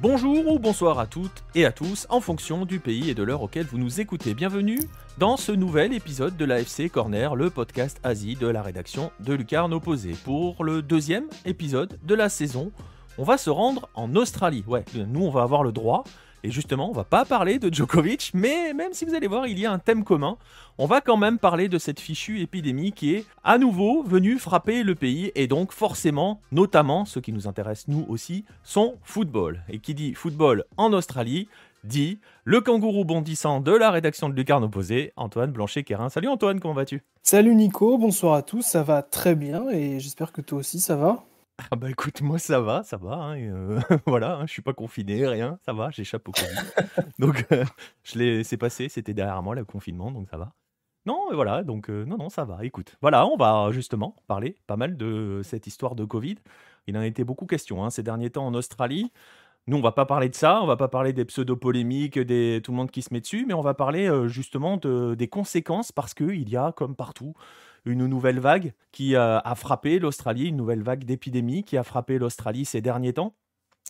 Bonjour ou bonsoir à toutes et à tous, en fonction du pays et de l'heure auquel vous nous écoutez. Bienvenue dans ce nouvel épisode de l'AFC Corner, le podcast Asie de la rédaction de Lucarne Opposé. Pour le deuxième épisode de la saison, on va se rendre en Australie. Ouais, nous on va avoir le droit. Et justement, on va pas parler de Djokovic, mais même si vous allez voir, il y a un thème commun. On va quand même parler de cette fichue épidémie qui est à nouveau venue frapper le pays et donc forcément, notamment, ce qui nous intéresse nous aussi, son football. Et qui dit football en Australie, dit le kangourou bondissant de la rédaction de Lucarne Opposé, Antoine Blanchet-Quérin. Salut Antoine, comment vas-tu ? Salut Nico, bonsoir à tous, ça va très bien et j'espère que toi aussi ça va. Ah bah écoute, moi ça va, hein, voilà, hein, je suis pas confiné, rien, ça va, j'échappe au Covid. Donc c'est passé, c'était derrière moi le confinement, donc ça va. Non, mais voilà, donc non, ça va, écoute. Voilà, on va justement parler pas mal de cette histoire de Covid. Il en a été beaucoup question ces derniers temps en Australie. Nous, on va pas parler de ça, on va pas parler des pseudo-polémiques, tout le monde qui se met dessus, mais on va parler justement des conséquences parce qu'il y a, comme partout, une nouvelle vague qui a frappé l'Australie, une nouvelle vague d'épidémie qui a frappé l'Australie ces derniers temps.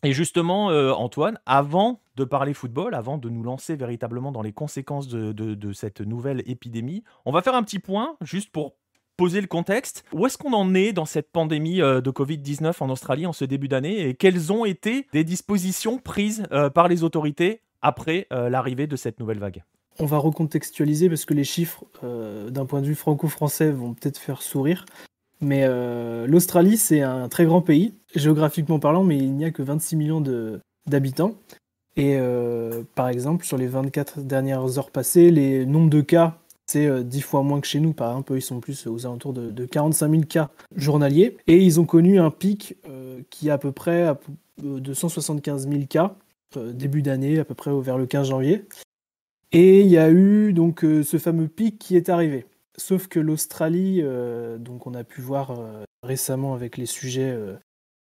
Et justement, Antoine, avant de parler football, avant de nous lancer véritablement dans les conséquences de cette nouvelle épidémie, on va faire un petit point juste pour poser le contexte. Où est-ce qu'on en est dans cette pandémie de Covid-19 en Australie en ce début d'année et quelles ont été les dispositions prises par les autorités après l'arrivée de cette nouvelle vague ? On va recontextualiser parce que les chiffres d'un point de vue franco-français vont peut-être faire sourire. Mais l'Australie, c'est un très grand pays, géographiquement parlant, mais il n'y a que 26 millions d'habitants. Et par exemple, sur les 24 dernières heures passées, les nombres de cas, c'est 10 fois moins que chez nous. Par exemple, ils sont plus aux alentours de 45 000 cas journaliers. Et ils ont connu un pic qui est à peu près de 175 000 cas, début d'année, à peu près vers le 15 janvier. Et il y a eu donc ce fameux pic qui est arrivé. Sauf que l'Australie, donc on a pu voir récemment avec les sujets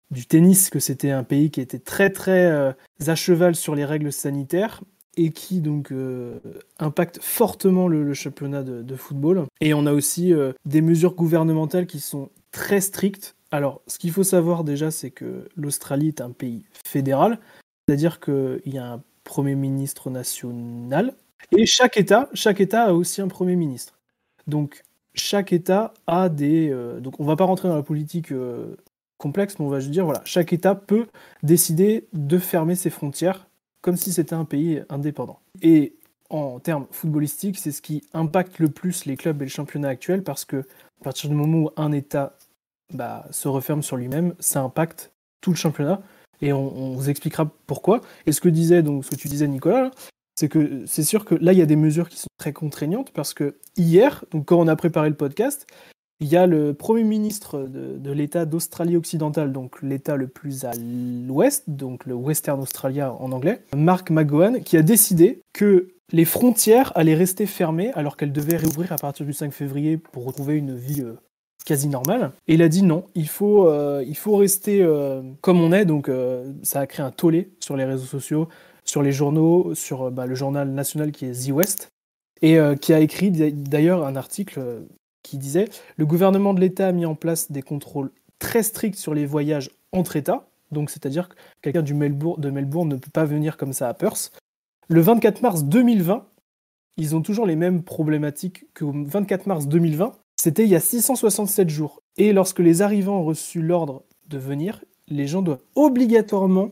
du tennis que c'était un pays qui était très très à cheval sur les règles sanitaires et qui donc impacte fortement le championnat de football. Et on a aussi des mesures gouvernementales qui sont très strictes. Alors, ce qu'il faut savoir déjà, c'est que l'Australie est un pays fédéral, c'est-à-dire qu'il y a un Premier ministre national, et chaque État a aussi un Premier ministre. Donc, chaque État a des... donc, on ne va pas rentrer dans la politique complexe, mais on va juste dire, voilà, chaque État peut décider de fermer ses frontières comme si c'était un pays indépendant. Et en termes footballistiques, c'est ce qui impacte le plus les clubs et le championnat actuel, parce que à partir du moment où un État se referme sur lui-même, ça impacte tout le championnat. Et on vous expliquera pourquoi. Et ce que tu disais, Nicolas, là, c'est que c'est sûr que là, il y a des mesures qui sont très contraignantes parce que hier, donc quand on a préparé le podcast, il y a le Premier ministre de l'État d'Australie occidentale, donc l'État le plus à l'ouest, donc le Western Australia en anglais, Mark McGowan, qui a décidé que les frontières allaient rester fermées alors qu'elles devaient réouvrir à partir du 5 février pour retrouver une vie quasi normale. Et il a dit non, il faut rester comme on est, donc ça a créé un tollé sur les réseaux sociaux, sur les journaux, sur le journal national qui est The West, et qui a écrit d'ailleurs un article qui disait « Le gouvernement de l'État a mis en place des contrôles très stricts sur les voyages entre États », donc c'est-à-dire que quelqu'un de Melbourne ne peut pas venir comme ça à Perth. Le 24 mars 2020, ils ont toujours les mêmes problématiques qu'au 24 mars 2020, c'était il y a 667 jours. Et lorsque les arrivants ont reçu l'ordre de venir, les gens doivent obligatoirement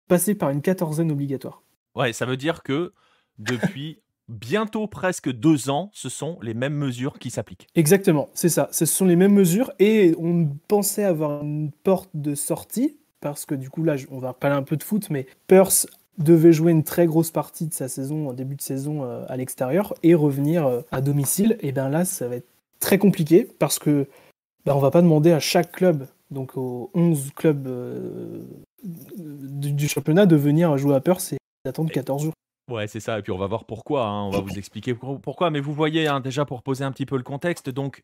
passer par une quatorzaine obligatoire. Ouais, ça veut dire que depuis bientôt presque 2 ans, ce sont les mêmes mesures qui s'appliquent. Exactement, c'est ça. Ce sont les mêmes mesures et on pensait avoir une porte de sortie parce que du coup là, on va parler un peu de foot, mais Perth devait jouer une très grosse partie de sa saison, en début de saison à l'extérieur et revenir à domicile. Et bien là, ça va être très compliqué parce que on va pas demander à chaque club, donc aux 11 clubs du championnat, de venir jouer à Perth et d'attendre 14 jours. Ouais, c'est ça. Et puis on va voir pourquoi. On va vous expliquer pourquoi. Mais vous voyez, déjà pour poser un petit peu le contexte, donc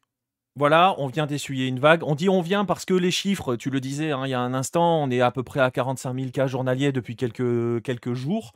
voilà, on vient d'essuyer une vague. On dit on vient parce que les chiffres, tu le disais il y a un instant, on est à peu près à 45 000 cas journaliers depuis quelques jours.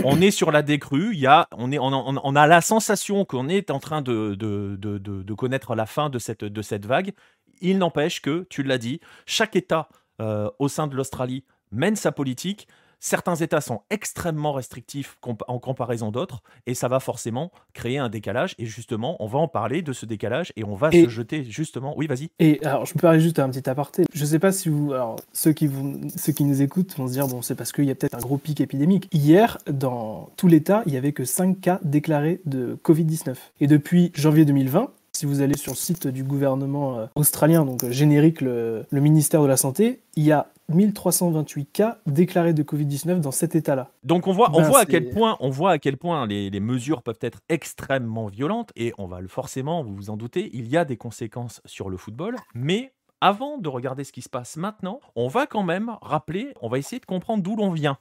On est sur la décrue. On a la sensation qu'on est en train de connaître la fin de cette vague. Il n'empêche que, tu l'as dit, chaque État au sein de l'Australie mène sa politique. certains États sont extrêmement restrictifs en comparaison d'autres, et ça va forcément créer un décalage. Et justement, on va en parler de ce décalage, et on va se Et, jeter justement. Oui, vas-y. et alors, je me permets juste un petit aparté. Je sais pas si vous. Alors, ceux qui nous écoutent vont se dire, bon, c'est parce qu'il y a peut-être un gros pic épidémique. Hier, dans tout l'État, il y avait que 5 cas déclarés de Covid-19. Et depuis janvier 2020, si vous allez sur le site du gouvernement australien, donc générique, le ministère de la Santé, il y a 1328 cas déclarés de Covid-19 dans cet état-là. Donc on voit à quel point les mesures peuvent être extrêmement violentes, et on va forcément, vous vous en doutez, il y a des conséquences sur le football. Mais avant de regarder ce qui se passe maintenant, on va quand même rappeler, on va essayer de comprendre d'où l'on vient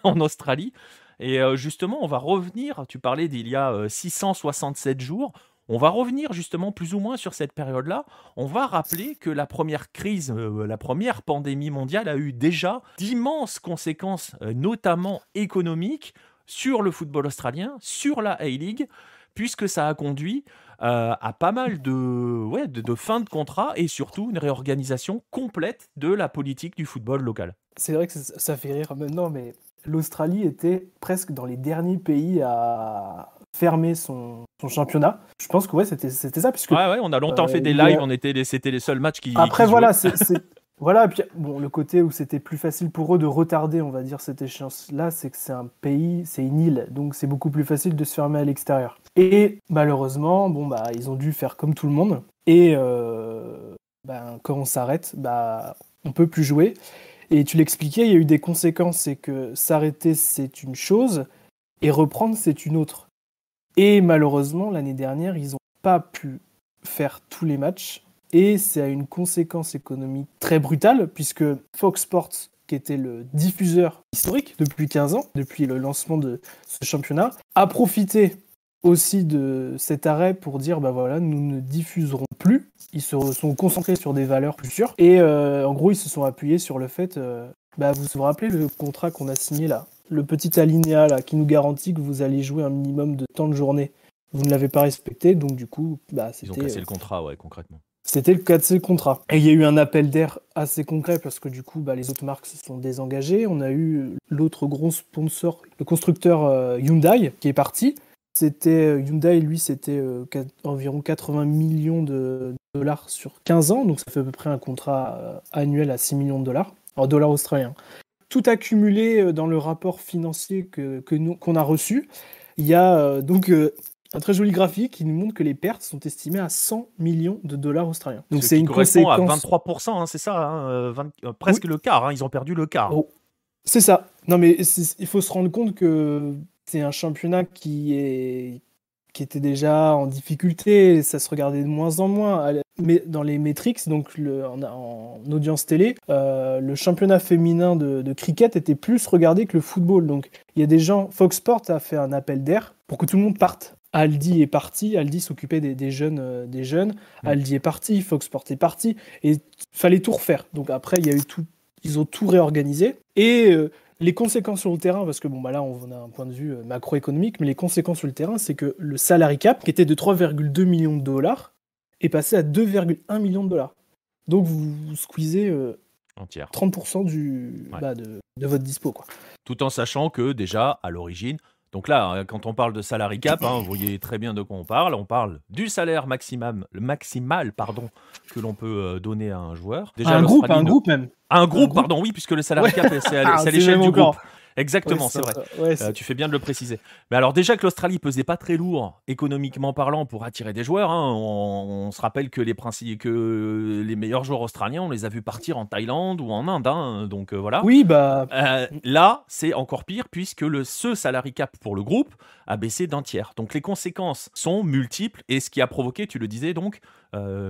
en Australie. Et justement, on va revenir, tu parlais d'il y a 667 jours, on va revenir justement plus ou moins sur cette période-là. On va rappeler que la première crise, la première pandémie mondiale a eu déjà d'immenses conséquences, notamment économiques, sur le football australien, sur la A-League, puisque ça a conduit à pas mal de fins de contrat, et surtout une réorganisation complète de la politique du football local. C'est vrai que ça fait rire maintenant, mais l'Australie était presque dans les derniers pays à fermer son championnat. Je pense que ouais, c'était ça, puisque Ouais, on a longtemps fait des lives, c'était les seuls matchs qui après qui se voilà, jouaient. voilà, et puis bon, le côté où c'était plus facile pour eux de retarder, on va dire, cette échéance-là, c'est que c'est un pays, c'est une île, donc c'est beaucoup plus facile de se fermer à l'extérieur. Et malheureusement, bon bah ils ont dû faire comme tout le monde, et quand on s'arrête, on peut plus jouer. Et tu l'expliquais, il y a eu des conséquences, c'est que s'arrêter c'est une chose, et reprendre c'est une autre. Et malheureusement, l'année dernière, ils n'ont pas pu faire tous les matchs. Et c'est à une conséquence économique très brutale, puisque Fox Sports, qui était le diffuseur historique depuis 15 ans, depuis le lancement de ce championnat, a profité aussi de cet arrêt pour dire, voilà, nous ne diffuserons plus. Ils se sont concentrés sur des valeurs plus sûres. Et en gros, ils se sont appuyés sur le fait, vous vous rappelez le contrat qu'on a signé là, le petit alinéa là, qui nous garantit que vous allez jouer un minimum de temps de journée. Vous ne l'avez pas respecté, donc du coup, c'était... Ils ont cassé le contrat, ouais, concrètement. C'était le cas de ces contrats. Et il y a eu un appel d'air assez concret parce que du coup, les autres marques se sont désengagées. On a eu l'autre gros sponsor, le constructeur Hyundai, qui est parti. Hyundai, lui, c'était environ 80 millions de dollars sur 15 ans, donc ça fait à peu près un contrat annuel à 6 millions de dollars, en dollars australiens. Tout accumulé dans le rapport financier qu'on a reçu, il y a un très joli graphique qui nous montre que les pertes sont estimées à 100 millions de dollars australiens. Donc c'est une conséquence à 23%, c'est ça, presque le quart, ils ont perdu le quart. Oh, c'est ça. Non mais il faut se rendre compte que c'est un championnat qui était déjà en difficulté, ça se regardait de moins en moins. Mais dans les metrics, donc en audience télé, le championnat féminin de cricket était plus regardé que le football. Donc il y a des gens, Fox Sports a fait un appel d'air pour que tout le monde parte. Aldi est parti, Aldi s'occupait des jeunes. Aldi est parti, Fox Sports est parti, et il fallait tout refaire. Donc après, ils ont tout réorganisé. Et les conséquences sur le terrain, parce que là on a un point de vue macroéconomique, mais les conséquences sur le terrain, c'est que le salary cap, qui était de 3,2 millions de dollars, est passé à 2,1 millions de dollars. Donc vous squeezez 30% de votre dispo, quoi. Tout en sachant que déjà, à l'origine, donc là, quand on parle de salary cap, vous voyez très bien de quoi on parle. On parle du salaire maximal que l'on peut donner à un joueur. Déjà, un groupe même. Un groupe, pardon, oui, puisque le salary cap, c'est à l'échelle du groupe. Exactement, ouais, c'est vrai. Tu fais bien de le préciser. Mais alors déjà que l'Australie pesait pas très lourd, économiquement parlant, pour attirer des joueurs, on se rappelle que les meilleurs joueurs australiens, on les a vus partir en Thaïlande ou en Inde, donc voilà. Oui, là, c'est encore pire, puisque ce salary cap pour le groupe a baissé d'un tiers. Donc les conséquences sont multiples, et ce qui a provoqué, tu le disais donc,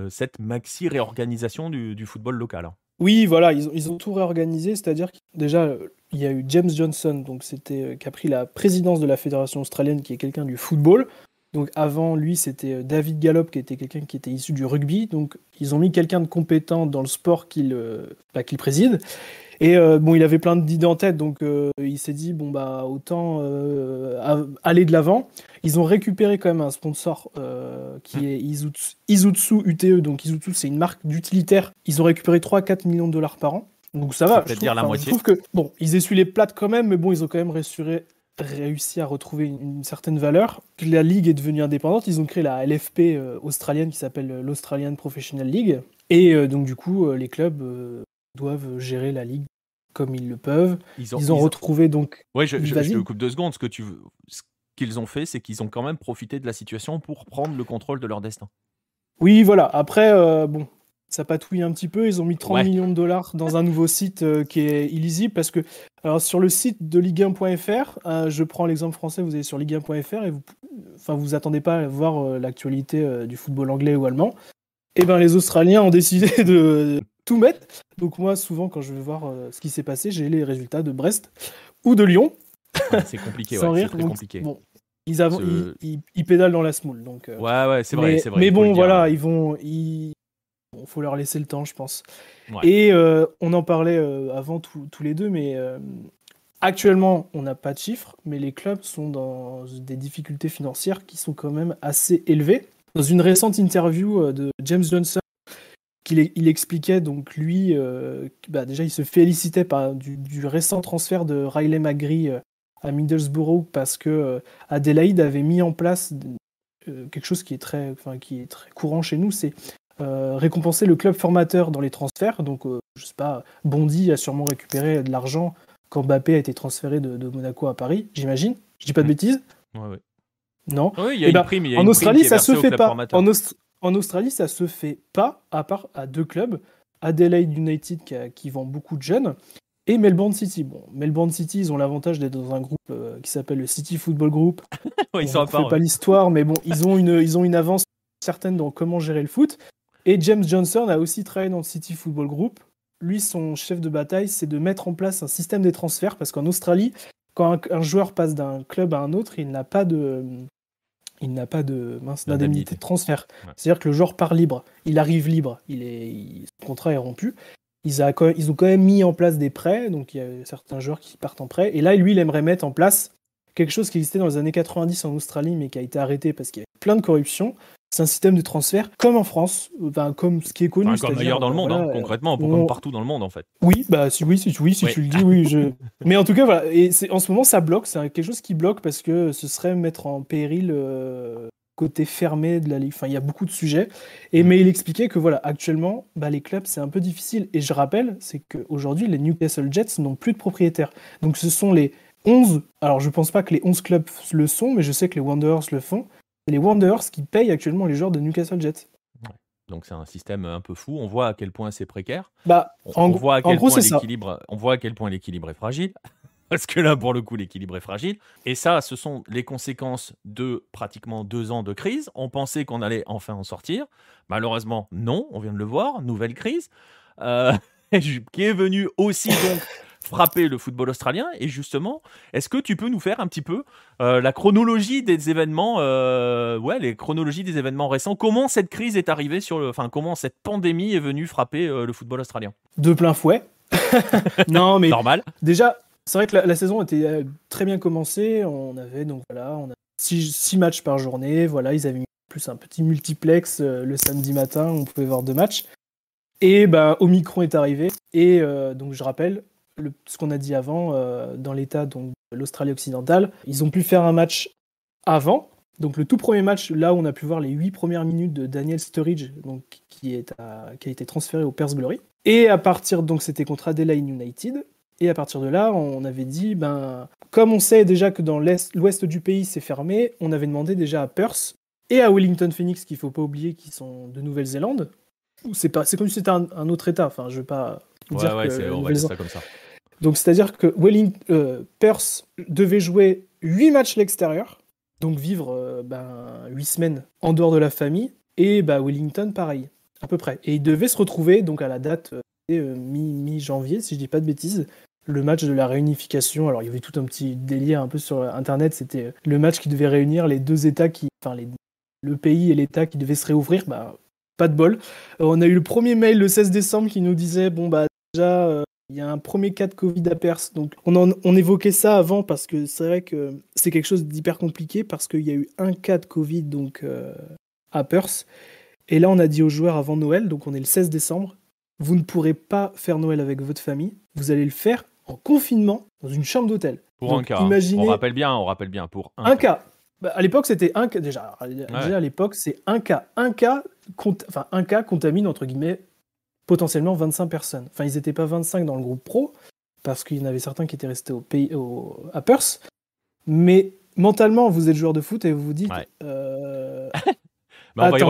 cette maxi-réorganisation du football local. Oui, voilà, ils ont tout réorganisé, c'est-à-dire que déjà, il y a eu James Johnson, donc qui a pris la présidence de la Fédération australienne, qui est quelqu'un du football. Donc avant lui, c'était David Gallop, qui était quelqu'un qui était issu du rugby. Donc ils ont mis quelqu'un de compétent dans le sport qu'il préside. Et il avait plein d'idées en tête, donc il s'est dit autant aller de l'avant. Ils ont récupéré quand même un sponsor qui est Isuzu UTE. Donc Isuzu, c'est une marque d'utilitaire. Ils ont récupéré 3-4 millions de dollars par an. Donc ça Faut va, peut-être dire la je moitié. trouve que, bon, ils essuient les plates quand même, mais bon, ils ont quand même réussi à retrouver une certaine valeur. La ligue est devenue indépendante, ils ont créé la LFP australienne qui s'appelle l'Australian Professional League. Et donc du coup, les clubs doivent gérer la ligue comme ils le peuvent. Ils ont retrouvé donc... Ouais, je te coupe 2 secondes. Ce qu'ils ont fait, c'est qu'ils ont quand même profité de la situation pour prendre le contrôle de leur destin. Oui, voilà. Après, bon, ça patouille un petit peu. Ils ont mis 30 Ouais. millions de dollars dans un nouveau site qui est illisible parce que, alors, sur le site de Ligue1.fr, je prends l'exemple français, vous allez sur Ligue1.fr et vous attendez pas à voir l'actualité du football anglais ou allemand. Et ben, les Australiens ont décidé de tout mettre. Donc moi, souvent, quand je veux voir ce qui s'est passé, j'ai les résultats de Brest ou de Lyon. Ouais, c'est compliqué, Sans rire, c'est très donc, compliqué. bon, ils pédalent dans la semoule. Donc, ouais, c'est vrai. Mais bon, voilà, il faut leur laisser le temps, je pense. Ouais. Et on en parlait avant tous les deux, mais actuellement, on n'a pas de chiffres, mais les clubs sont dans des difficultés financières qui sont quand même assez élevées. Dans une récente interview de James Johnson, il expliquait, donc lui, déjà il se félicitait du récent transfert de Riley McGree à Middlesbrough parce que Adelaide avait mis en place quelque chose qui est très courant chez nous, c'est récompenser le club formateur dans les transferts. Donc, je sais pas, Bondy a sûrement récupéré de l'argent quand Mbappé a été transféré de Monaco à Paris, j'imagine. Je dis pas de bêtises. Ouais. Non. Oui, il y a une prime. En Australie, ça se fait pas. En Australie, ça se fait pas, à part à 2 clubs, Adelaide United qui vend beaucoup de jeunes, et Melbourne City. Bon, Melbourne City, ils ont l'avantage d'être dans un groupe qui s'appelle le City Football Group. Ouais, ils sont à part. Pas l'histoire, mais bon, ils ont une avance certaine dans comment gérer le foot. Et James Johnson a aussi travaillé dans le City Football Group. Lui, son chef de bataille, c'est de mettre en place un système des transferts, parce qu'en Australie, quand un joueur passe d'un club à un autre, il n'a pas d'indemnité de transfert. Ouais. C'est-à-dire que le joueur part libre. Il arrive libre. Son contrat est rompu. Ils ont quand même mis en place des prêts. Donc, il y a certains joueurs qui partent en prêt. Et là, lui, il aimerait mettre en place quelque chose qui existait dans les années 90 en Australie, mais qui a été arrêté parce qu'il y avait plein de corruption. C'est un système de transfert comme en France, comme ce qui est connu. Comme ailleurs dans le monde, voilà, concrètement, comme partout dans le monde, en fait. Oui, si tu le dis, oui. Mais en tout cas, voilà. Et en ce moment, ça bloque. C'est quelque chose qui bloque parce que ce serait mettre en péril côté fermé de la ligue. Enfin, il y a beaucoup de sujets. Mais il expliquait que voilà, actuellement, les clubs, c'est un peu difficile. Et je rappelle, c'est qu'aujourd'hui, les Newcastle Jets n'ont plus de propriétaires. Donc, ce sont les 11. Alors, je pense pas que les 11 clubs le sont, mais je sais que les Wanderers le font. C'est les Wanderers qui payent actuellement les joueurs de Newcastle Jets. Ouais. Donc c'est un système un peu fou. On voit à quel point c'est précaire. On voit à quel point l'équilibre est fragile. Parce que là, pour le coup, l'équilibre est fragile. Et ça, ce sont les conséquences de pratiquement 2 ans de crise. On pensait qu'on allait enfin en sortir. Malheureusement, non. On vient de le voir. Nouvelle crise. Qui est venue aussi donc frapper le football australien. Et justement, est-ce que tu peux nous faire un petit peu la chronologie des événements, les chronologies des événements récents? Comment cette crise est arrivée comment cette pandémie est venue frapper le football australien? De plein fouet. Non, mais normal. Déjà, c'est vrai que la saison était très bien commencée. On a 6 matchs par journée. Voilà, ils avaient mis plus un petit multiplex le samedi matin. On pouvait voir 2 matchs. Et Omicron est arrivé. Et donc, je rappelle ce qu'on a dit avant, dans l'état donc, de l'Australie occidentale. Ils ont pu faire un match avant. Donc, le tout premier match, là où on a pu voir les 8 premières minutes de Daniel Sturridge, donc, qui a été transféré au Perth Glory. Et à partir, donc, c'était contre Adelaide United. Et à partir de là, on avait dit, comme on sait déjà que dans l'ouest du pays, c'est fermé, on avait demandé déjà à Perth et à Wellington Phoenix, qu'il ne faut pas oublier, qui sont de Nouvelle-Zélande. C'est comme si c'était un autre État. Enfin, je ne vais pas dire que... on va dire ça comme ça. Donc, c'est-à-dire que Perth devait jouer 8 matchs à l'extérieur, donc vivre 8 semaines en dehors de la famille, et Wellington, pareil, à peu près. Et ils devaient se retrouver donc à la date mi-janvier, si je ne dis pas de bêtises, le match de la réunification. Alors, il y avait tout un petit délire un peu sur Internet. C'était le match qui devait réunir les 2 États le pays et l'État qui devaient se réouvrir. Pas de bol. On a eu le premier mail le 16 décembre qui nous disait déjà, il y a un premier cas de Covid à Perth. Donc, on évoquait ça avant parce que c'est vrai que c'est quelque chose d'hyper compliqué parce qu'il y a eu un cas de Covid donc, à Perth. Et là, on a dit aux joueurs avant Noël, donc on est le 16 décembre, vous ne pourrez pas faire Noël avec votre famille, vous allez le faire en confinement dans une chambre d'hôtel. Pour Donc, un cas. imaginez On rappelle bien pour un cas. Bah, à l'époque, c'était un cas. Déjà à l'époque, c'est un cas. Un cas contamine, entre guillemets, potentiellement 25 personnes. Enfin, ils n'étaient pas 25 dans le groupe pro, parce qu'il y en avait certains qui étaient restés à Perth. Mais mentalement, vous êtes joueur de foot et vous vous dites... on va y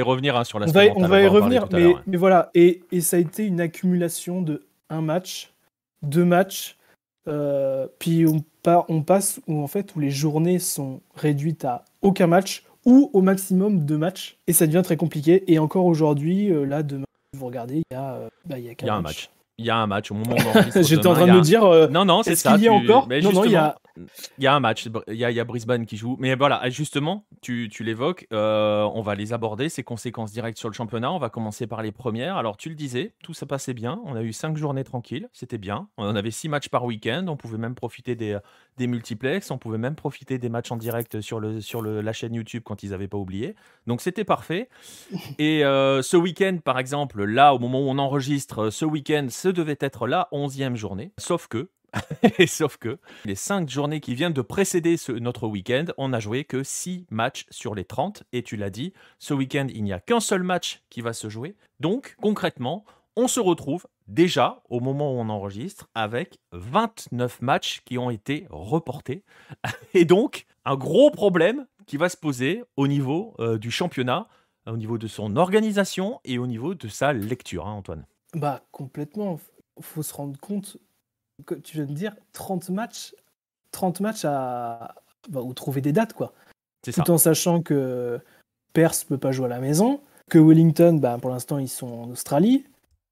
revenir sur l'aspect mental. On va y revenir, mais voilà. Et ça a été une accumulation de un match, 2 matchs, puis on passe où les journées sont réduites à aucun match ou au maximum 2 matchs. Et ça devient très compliqué. Et encore aujourd'hui, là, demain, vous regardez, il y a un match. Il y a un match au moment où on enregistre. J'étais en train de me dire. Non, c'est ça. Il y a encore. Mais non, il y a un match. Il y a Brisbane qui joue. Mais voilà, justement, tu l'évoques. On va les aborder, ces conséquences directes sur le championnat. On va commencer par les premières. Alors, tu le disais, tout ça passait bien. On a eu 5 journées tranquilles. C'était bien. On avait 6 matchs par week-end. On pouvait même profiter des multiplex. On pouvait même profiter des matchs en direct sur la chaîne YouTube quand ils n'avaient pas oublié. Donc, c'était parfait. Et ce week-end, par exemple, là, au moment où on enregistre, ce week-end, ce devait être la 11e journée. Sauf que, les 5 journées qui viennent de précéder notre week-end, on n'a joué que 6 matchs sur les 30. Et tu l'as dit, ce week-end, il n'y a qu'un seul match qui va se jouer. Donc, concrètement, on se retrouve déjà, au moment où on enregistre, avec 29 matchs qui ont été reportés. Et donc, un gros problème qui va se poser au niveau du championnat, au niveau de son organisation et au niveau de sa lecture, Antoine. Bah, complètement. Il faut se rendre compte, que tu viens de dire, 30 matchs où trouver des dates, quoi. C'est tout ça. En sachant que Perth ne peut pas jouer à la maison, que Wellington, pour l'instant, ils sont en Australie.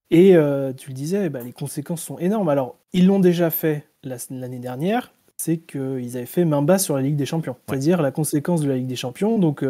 Et tu le disais, les conséquences sont énormes. Alors, ils l'ont déjà fait l'année dernière, c'est qu'ils avaient fait main basse sur la Ligue des Champions. Ouais. C'est-à-dire la conséquence de la Ligue des Champions. Donc,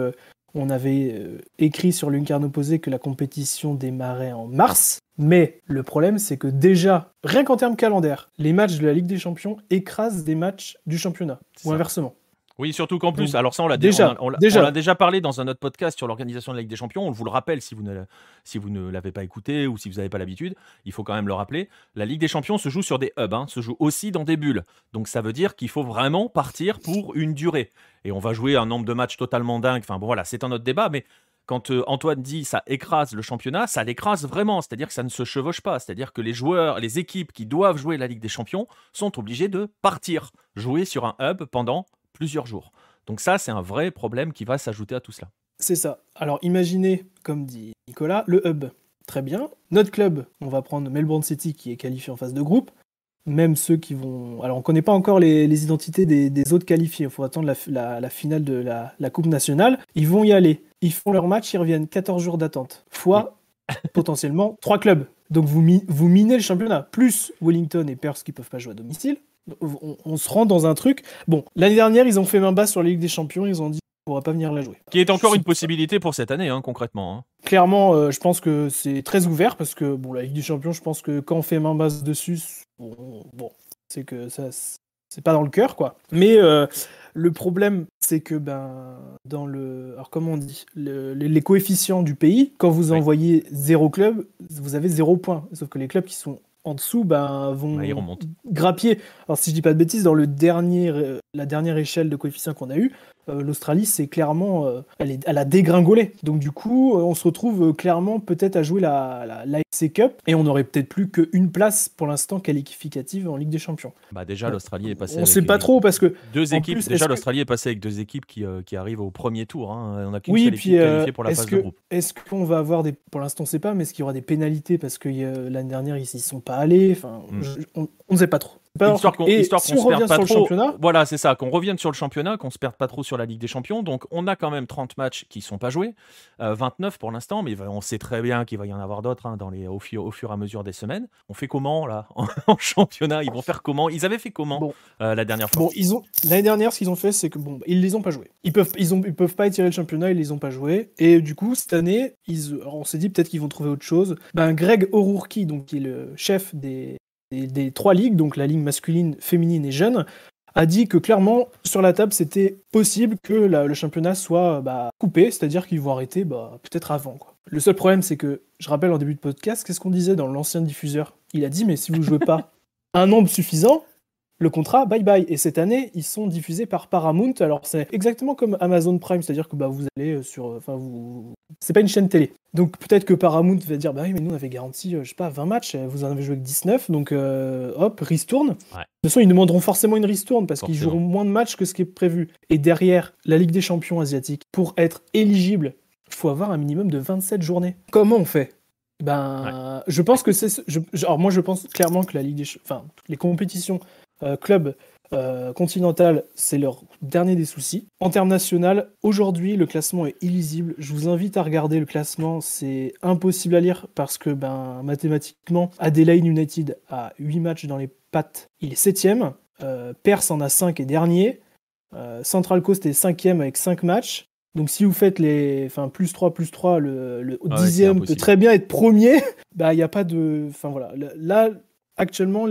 on avait écrit sur Lucarne Opposée que la compétition démarrait en mars. Mais le problème, c'est que déjà, rien qu'en termes calendaires, les matchs de la Ligue des Champions écrasent des matchs du championnat. Ou inversement. Oui, surtout qu'en plus, alors ça on l'a déjà parlé dans un autre podcast sur l'organisation de la Ligue des Champions, on vous le rappelle si vous ne l'avez pas écouté ou si vous n'avez pas l'habitude, il faut quand même le rappeler, la Ligue des Champions se joue sur des hubs, se joue aussi dans des bulles, donc ça veut dire qu'il faut vraiment partir pour une durée, et on va jouer un nombre de matchs totalement dingue, enfin bon voilà, c'est un autre débat, mais quand Antoine dit ça écrase le championnat, ça l'écrase vraiment, c'est-à-dire que ça ne se chevauche pas, c'est-à-dire que les joueurs, les équipes qui doivent jouer la Ligue des Champions sont obligés de partir, jouer sur un hub pendant plusieurs jours. Donc ça, c'est un vrai problème qui va s'ajouter à tout cela. C'est ça. Alors imaginez, comme dit Nicolas, le hub. Très bien. Notre club, on va prendre Melbourne City qui est qualifié en phase de groupe. Même ceux qui vont... Alors on ne connaît pas encore les identités des autres qualifiés. Il faut attendre la finale de la Coupe nationale. Ils vont y aller. Ils font leur match, ils reviennent. 14 jours d'attente. Fois potentiellement 3 clubs. Donc vous minez le championnat. Plus Wellington et Perth qui ne peuvent pas jouer à domicile. On se rend dans un truc... Bon, l'année dernière, ils ont fait main basse sur la Ligue des Champions, ils ont dit qu'on ne pourra pas venir la jouer. Qui est encore une possibilité pour cette année, concrètement. Clairement, je pense que c'est très ouvert, parce que la Ligue des Champions, je pense que quand on fait main basse dessus, c'est que ça, c'est pas dans le cœur, quoi. Mais le problème, c'est que, dans le... Alors, comment on dit les coefficients du pays, quand vous envoyez 0 club, vous avez 0 points. Sauf que les clubs qui sont en dessous vont grappiller. Alors si je dis pas de bêtises, dans la dernière échelle de coefficient qu'on a eu, l'Australie, c'est clairement, elle a dégringolé. Donc du coup, on se retrouve clairement peut-être à jouer la AFC Cup et on n'aurait peut-être plus qu'une place pour l'instant qualificative en Ligue des Champions. Déjà, l'Australie est passée. On ne sait pas trop parce que deux équipes. Déjà, l'Australie est passée avec 2 équipes qui arrivent au premier tour. On a qu'une seule équipe qualifiée pour la phase de groupe. Est-ce qu'on va avoir pour l'instant, on ne sait pas, mais est-ce qu'il y aura des pénalités parce que l'année dernière ils n'y sont pas allés. Enfin, on ne sait pas trop. Histoire qu'on se perde pas trop. Championnat, voilà, c'est ça, qu'on revienne sur le championnat, qu'on se perde pas trop sur la Ligue des Champions. Donc, on a quand même 30 matchs qui sont pas joués, 29 pour l'instant, mais on sait très bien qu'il va y en avoir d'autres au fur et à mesure des semaines. On fait comment là en championnat? Ils vont faire comment? Ils avaient fait comment la dernière fois? L'année dernière, ce qu'ils ont fait, c'est que ils les ont pas joués. Ils peuvent pas étirer le championnat, ils les ont pas joués. Et du coup, cette année, on s'est dit peut-être qu'ils vont trouver autre chose. Greg O'Rourke, donc qui est le chef des 3 ligues, donc la ligue masculine, féminine et jeune, a dit que clairement, sur la table, c'était possible que le championnat soit coupé, c'est-à-dire qu'ils vont arrêter peut-être avant, quoi. Le seul problème, c'est que, je rappelle en début de podcast, qu'est-ce qu'on disait dans l'ancien diffuseur? Il a dit, mais si vous jouez pas un nombre suffisant, le contrat, bye bye. Et cette année, ils sont diffusés par Paramount. Alors, c'est exactement comme Amazon Prime, c'est-à-dire que vous allez sur. C'est pas une chaîne télé. Donc, peut-être que Paramount va dire, bah oui, mais nous, on avait garanti, 20 matchs, vous en avez joué que 19, donc hop, ristourne. Ouais. De toute façon, ils demanderont forcément une ristourne parce qu'ils Forcément. joueront moins de matchs que ce qui est prévu. Et derrière, la Ligue des champions asiatiques, pour être éligible, il faut avoir un minimum de 27 journées. Comment on fait? Je pense que c'est. Alors, moi, je pense clairement que la Ligue les compétitions club continental, c'est leur dernier des soucis. En termes national, aujourd'hui, le classement est illisible. Je vous invite à regarder le classement. C'est impossible à lire parce que, mathématiquement, Adelaide United a 8 matchs dans les pattes. Il est 7ème. Perth en a 5 et dernier. Central Coast est 5ème avec 5 matchs. Donc si vous faites les plus 3, le 10e peut très bien être premier. Il n'y a pas de... Là, actuellement...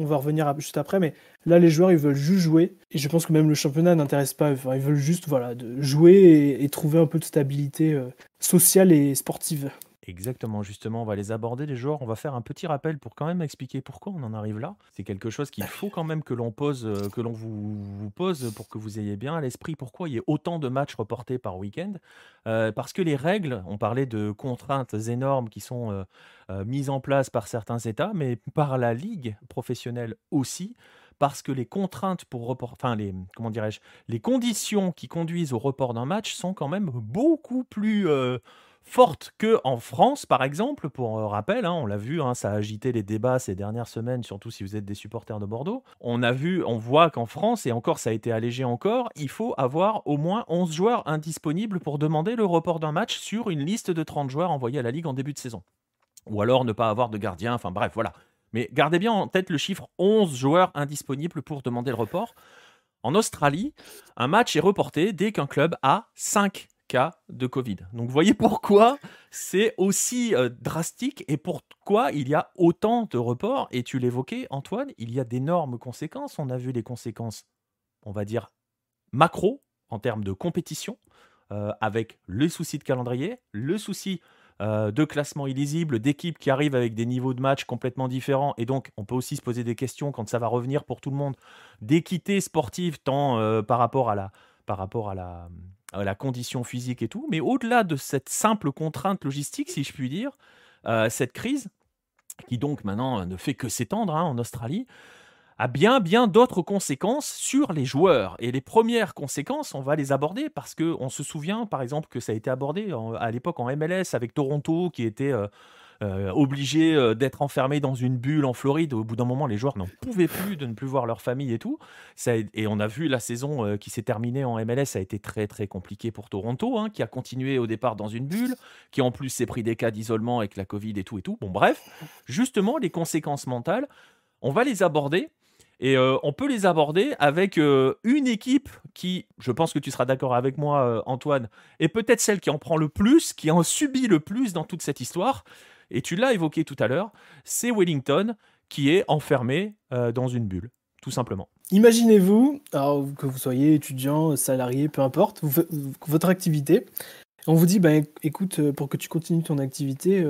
On va revenir juste après, mais là, les joueurs, ils veulent juste jouer. Et je pense que même le championnat n'intéresse pas. Enfin, ils veulent juste de jouer et trouver un peu de stabilité sociale et sportive. Exactement, justement, on va les aborder, les joueurs. On va faire un petit rappel pour quand même expliquer pourquoi on en arrive là. C'est quelque chose qu'il faut quand même que l'on vous pose pour que vous ayez bien à l'esprit pourquoi il y a autant de matchs reportés par week-end. Parce que les règles, on parlait de contraintes énormes qui sont mises en place par certains États, mais par la Ligue professionnelle aussi. Parce que les contraintes pour les conditions qui conduisent au report d'un match sont quand même beaucoup plus forte qu'en France, par exemple, pour rappel, on l'a vu, ça a agité les débats ces dernières semaines, surtout si vous êtes des supporters de Bordeaux. On voit qu'en France, et encore ça a été allégé encore, il faut avoir au moins 11 joueurs indisponibles pour demander le report d'un match sur une liste de 30 joueurs envoyés à la Ligue en début de saison. Ou alors ne pas avoir de gardien, enfin bref, voilà. Mais gardez bien en tête le chiffre 11 joueurs indisponibles pour demander le report. En Australie, un match est reporté dès qu'un club a 5 cas de Covid. Donc vous voyez pourquoi c'est aussi drastique et pourquoi il y a autant de reports. Et tu l'évoquais, Antoine, il y a d'énormes conséquences. On a vu les conséquences, on va dire, macro en termes de compétition, avec le souci de calendrier, le souci de classement illisible, d'équipes qui arrivent avec des niveaux de match complètement différents. Et donc, on peut aussi se poser des questions quand ça va revenir pour tout le monde, d'équité sportive, tant par rapport à la condition physique et tout. Mais au-delà de cette simple contrainte logistique, si je puis dire, cette crise, qui donc maintenant ne fait que s'étendre en Australie, a bien d'autres conséquences sur les joueurs. Et les premières conséquences, on va les aborder parce qu'on se souvient, par exemple, que ça a été abordé à l'époque en MLS avec Toronto qui était obligé d'être enfermé dans une bulle en Floride. Au bout d'un moment, les joueurs n'en pouvaient plus de ne plus voir leur famille et tout. Et on a vu la saison qui s'est terminée en MLS, ça a été très très compliqué pour Toronto, qui a continué au départ dans une bulle, qui en plus s'est pris des cas d'isolement avec la Covid et tout. Bon bref, justement, les conséquences mentales, on va les aborder. Et on peut les aborder avec une équipe qui, je pense que tu seras d'accord avec moi, Antoine, est peut-être celle qui en prend le plus, qui en subit le plus dans toute cette histoire. Et tu l'as évoqué tout à l'heure, c'est Wellington qui est enfermé dans une bulle, tout simplement. Imaginez-vous, alors, que vous soyez étudiant, salarié, peu importe, votre activité. On vous dit, écoute, pour que tu continues ton activité,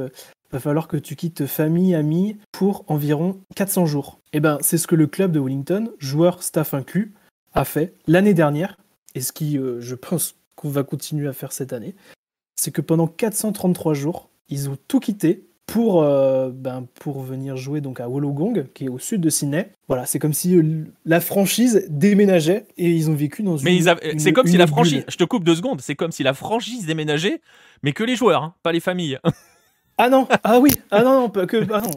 va falloir que tu quittes famille, amis, pour environ 400 jours. Et c'est ce que le club de Wellington, joueurs, staff inclus, a fait l'année dernière, et ce qui, je pense qu'on va continuer à faire cette année, c'est que pendant 433 jours, ils ont tout quitté pour venir jouer donc à Wollongong, qui est au sud de Sydney. Voilà, c'est comme si la franchise déménageait et ils ont vécu dans c'est comme si la franchise, bulle. je te coupe 2 secondes, c'est comme si la franchise déménageait, mais que les joueurs, pas les familles. Ah non, ah oui, ah non,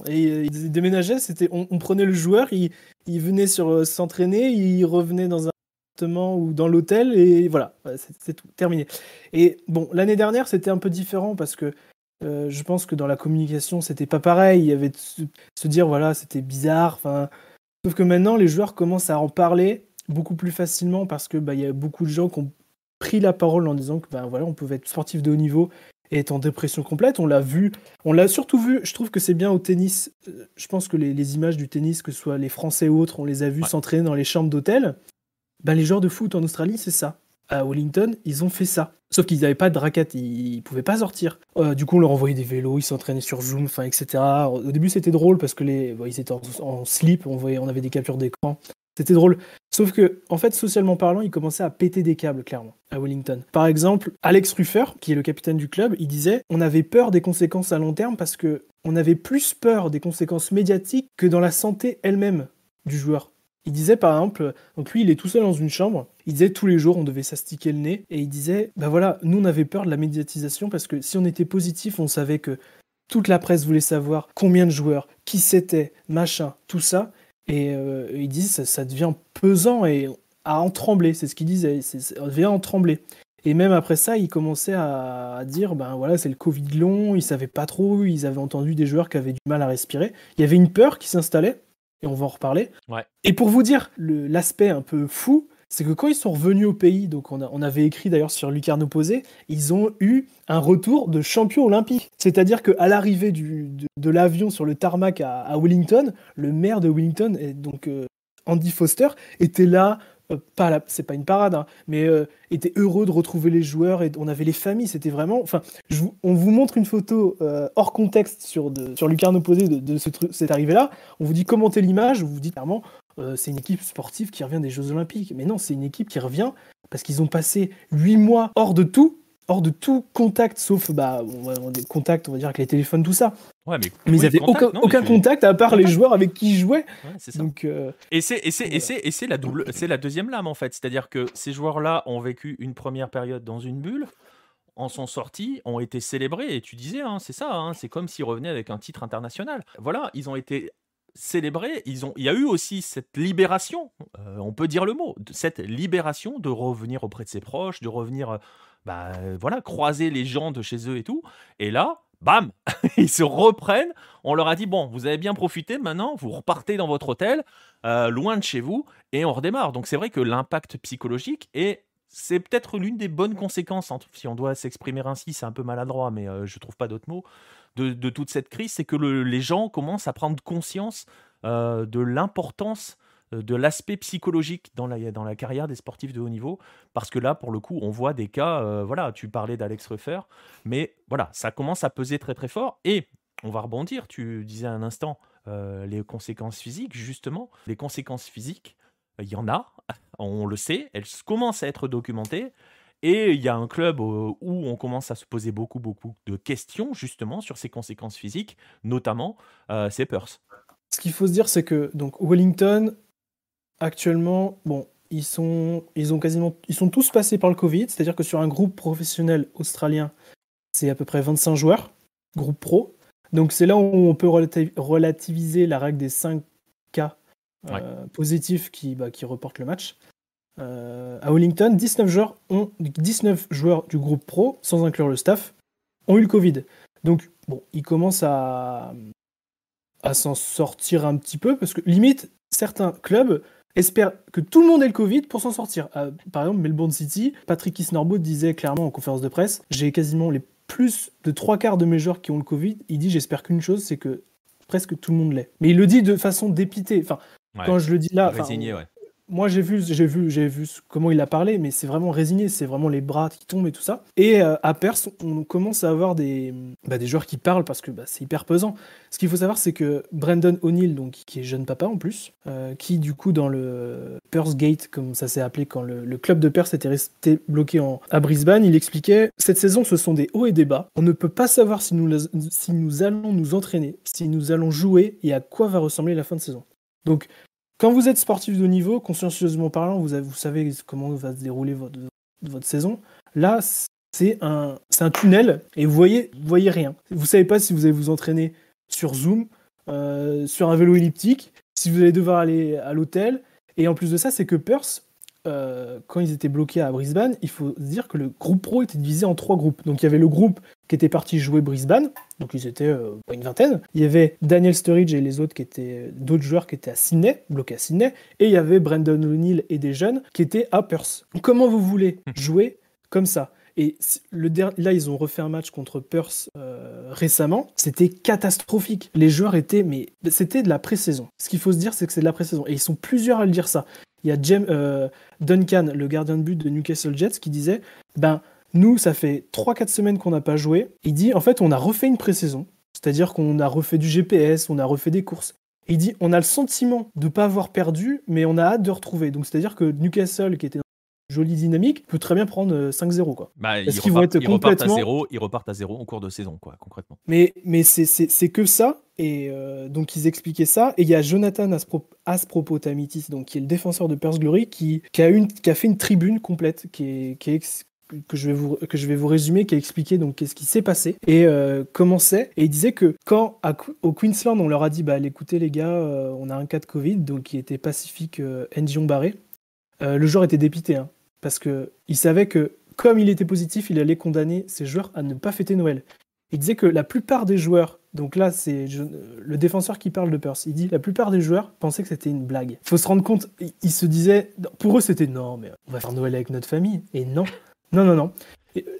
Et ils déménageaient, on prenait le joueur, il venait s'entraîner, il revenait dans un appartement ou dans l'hôtel et voilà, c'est tout, terminé. Et bon, l'année dernière, c'était un peu différent parce que je pense que dans la communication, c'était pas pareil. Il y avait de se dire, voilà, c'était bizarre. Sauf que maintenant, les joueurs commencent à en parler beaucoup plus facilement parce que il y a beaucoup de gens qui ont pris la parole en disant que voilà, on pouvait être sportif de haut niveau et être en dépression complète. On l'a surtout vu. Je trouve que c'est bien au tennis. Je pense que les images du tennis, que ce soit les Français ou autres, on les a vus s'entraîner dans les chambres d'hôtel. Les joueurs de foot en Australie, c'est ça. à Wellington, ils ont fait ça. Sauf qu'ils n'avaient pas de raquettes, ils pouvaient pas sortir. Du coup, on leur envoyait des vélos, ils s'entraînaient sur Zoom, etc. Au début, c'était drôle parce que ils étaient en slip, on avait des captures d'écran. C'était drôle. Sauf que, en fait, socialement parlant, ils commençaient à péter des câbles, clairement, à Wellington. Par exemple, Alex Ruffer, qui est le capitaine du club, il disait « On avait peur des conséquences à long terme parce que on avait plus peur des conséquences médiatiques que dans la santé elle-même du joueur. » Il disait, par exemple, donc lui, il est tout seul dans une chambre, il disait tous les jours, on devait s'astiquer le nez, et il disait « Bah voilà, nous, on avait peur de la médiatisation parce que si on était positif, on savait que toute la presse voulait savoir combien de joueurs, qui c'était, machin, tout ça. » Et il dit ça devient pesant et à en trembler, c'est ce qu'il disait, ça devient en trembler. Et même après ça, il commençait à dire ben voilà, c'est le Covid long, ils savaient pas trop, ils avaient entendu des joueurs qui avaient du mal à respirer. Il y avait une peur qui s'installait, et on va en reparler. Ouais. Et pour vous dire l'aspect un peu fou, c'est que quand ils sont revenus au pays, donc on avait écrit d'ailleurs sur Lucarno Posé, ils ont eu un retour de champion olympique. C'est-à-dire qu'à l'arrivée de l'avion sur le tarmac à Wellington, le maire de Wellington, donc Andy Foster, était là, c'est pas une parade, hein, mais était heureux de retrouver les joueurs, et on avait les familles, c'était vraiment... Enfin, on vous montre une photo hors contexte sur Lucarno Posé de cette arrivée-là, on vous dit commentez l'image, vous vous dites clairement... c'est une équipe sportive qui revient des Jeux Olympiques. Mais non, c'est une équipe qui revient parce qu'ils ont passé 8 mois hors de tout contact, sauf des contacts, on va dire, avec les téléphones, tout ça. Ouais, mais ils n'avaient aucun contact à part les joueurs avec qui ils jouaient. Ouais, c'est ça. Donc, et c'est la deuxième lame, en fait. C'est-à-dire que ces joueurs-là ont vécu une première période dans une bulle, en sont sortis, ont été célébrés, et tu disais, hein, c'est ça, hein, c'est comme s'ils revenaient avec un titre international. Voilà, ils ont été célébrés, il y a eu aussi cette libération, on peut dire le mot, cette libération de revenir auprès de ses proches, de revenir, croiser les gens de chez eux et tout, et là, bam, ils se reprennent, on leur a dit, bon, vous avez bien profité, maintenant, vous repartez dans votre hôtel, loin de chez vous, et on redémarre. Donc c'est vrai que l'impact psychologique c'est peut-être l'une des bonnes conséquences, si on doit s'exprimer ainsi, c'est un peu maladroit, mais je trouve pas d'autres mots, de toute cette crise, c'est que les gens commencent à prendre conscience de l'importance de l'aspect psychologique dans la carrière des sportifs de haut niveau, parce que là, pour le coup, on voit des cas, tu parlais d'Alex Ruffer, mais voilà, ça commence à peser très très fort, et on va rebondir, tu disais un instant, les conséquences physiques, justement, les conséquences physiques, il y en a, on le sait, elles commencent à être documentées, et il y a un club où on commence à se poser beaucoup, beaucoup de questions, justement, sur ces conséquences physiques, notamment, c'est Perth. Ce qu'il faut se dire, c'est que donc, Wellington, actuellement, bon, ils sont tous passés par le Covid, c'est-à-dire que sur un groupe professionnel australien, c'est à peu près 25 joueurs, groupe pro. Donc c'est là où on peut relativiser la règle des 5 cas positifs qui reportent le match. À Wellington, 19 joueurs du groupe pro, sans inclure le staff, ont eu le Covid. Donc, bon, ils commencent à s'en sortir un petit peu, parce que limite, certains clubs espèrent que tout le monde ait le Covid pour s'en sortir. Par exemple, Melbourne City, Patrick Kisnorbo disait clairement en conférence de presse, j'ai quasiment plus de 3/4 de mes joueurs qui ont le Covid. Il dit, j'espère qu'une chose, c'est que presque tout le monde l'ait. Mais il le dit de façon dépitée. Enfin, quand je le dis là... Résigné, ouais. Moi, j'ai vu comment il a parlé, mais c'est vraiment résigné, c'est vraiment les bras qui tombent et tout ça. Et à Perth, on commence à avoir des joueurs qui parlent parce que c'est hyper pesant. Ce qu'il faut savoir, c'est que Brendan O'Neill, donc, qui est jeune papa en plus, qui du coup dans le Perth Gate, comme ça s'est appelé quand le club de Perth était resté bloqué à Brisbane, il expliquait « Cette saison, ce sont des hauts et des bas. On ne peut pas savoir si nous allons nous entraîner, si nous allons jouer et à quoi va ressembler la fin de saison. » Donc, quand vous êtes sportif de haut niveau, consciencieusement parlant, vous savez comment va se dérouler votre saison. Là, c'est un tunnel et vous voyez rien. Vous savez pas si vous allez vous entraîner sur Zoom, sur un vélo elliptique, si vous allez devoir aller à l'hôtel. Et en plus de ça, c'est que Perth, quand ils étaient bloqués à Brisbane, il faut se dire que le groupe pro était divisé en 3 groupes. Donc il y avait le groupe qui était parti jouer Brisbane, donc ils étaient une vingtaine. Il y avait Daniel Sturridge et les autres d'autres joueurs qui étaient à Sydney, bloqués à Sydney, et il y avait Brendan O'Neill et des jeunes qui étaient à Perth. Comment vous voulez jouer comme ça ? Et là, ils ont refait un match contre Perth récemment. C'était catastrophique. Les joueurs c'était de la pré-saison. Ce qu'il faut se dire, c'est que c'est de la pré-saison. Et ils sont plusieurs à le dire ça. il y a Duncan, le gardien de but de Newcastle Jets, qui disait nous, ça fait 3-4 semaines qu'on n'a pas joué. Il dit, en fait, on a refait une pré-saison. C'est-à-dire qu'on a refait du GPS, on a refait des courses. Et il dit, on a le sentiment de ne pas avoir perdu, mais on a hâte de retrouver. Donc, c'est-à-dire que Newcastle, qui était dans une jolie dynamique, peut très bien prendre 5-0, quoi. Parce qu'ils vont être complètement... Ils repartent à zéro en cours de saison, quoi, concrètement. Mais c'est que ça. Et donc, ils expliquaient ça. Et il y a Jonathan Aspropotamitis, donc, qui est le défenseur de Perth Glory, qui a fait une tribune complète, que je vais vous résumer, qui a expliqué donc qu'est-ce qui s'est passé et comment c'est. Et il disait que quand au Queensland on leur a dit écoutez les gars, on a un cas de Covid, donc qui était Pacific Ndion Barré, le joueur était dépité, hein, parce que il savait que comme il était positif, il allait condamner ses joueurs à ne pas fêter Noël. Il disait que la plupart des joueurs, donc là c'est le défenseur qui parle de Perth, il dit la plupart des joueurs pensaient que c'était une blague. Il faut se rendre compte, ils se disaient, pour eux c'était non mais on va faire Noël avec notre famille, et non. Non.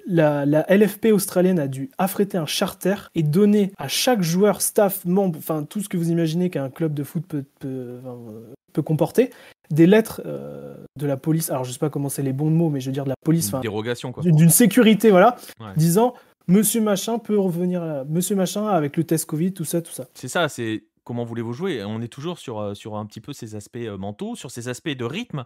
La LFP australienne a dû affréter un charter et donner à chaque joueur, staff, membre, enfin tout ce que vous imaginez qu'un club de foot peut comporter, des lettres de la police. Alors je sais pas comment c'est les bons mots, mais je veux dire de la police. Une dérogation, quoi. D'une sécurité, voilà, ouais. Disant Monsieur Machin peut revenir là, Monsieur Machin avec le test Covid, tout ça. C'est ça, c'est... Comment voulez-vous jouer ? On est toujours sur un petit peu ces aspects mentaux, sur ces aspects de rythme.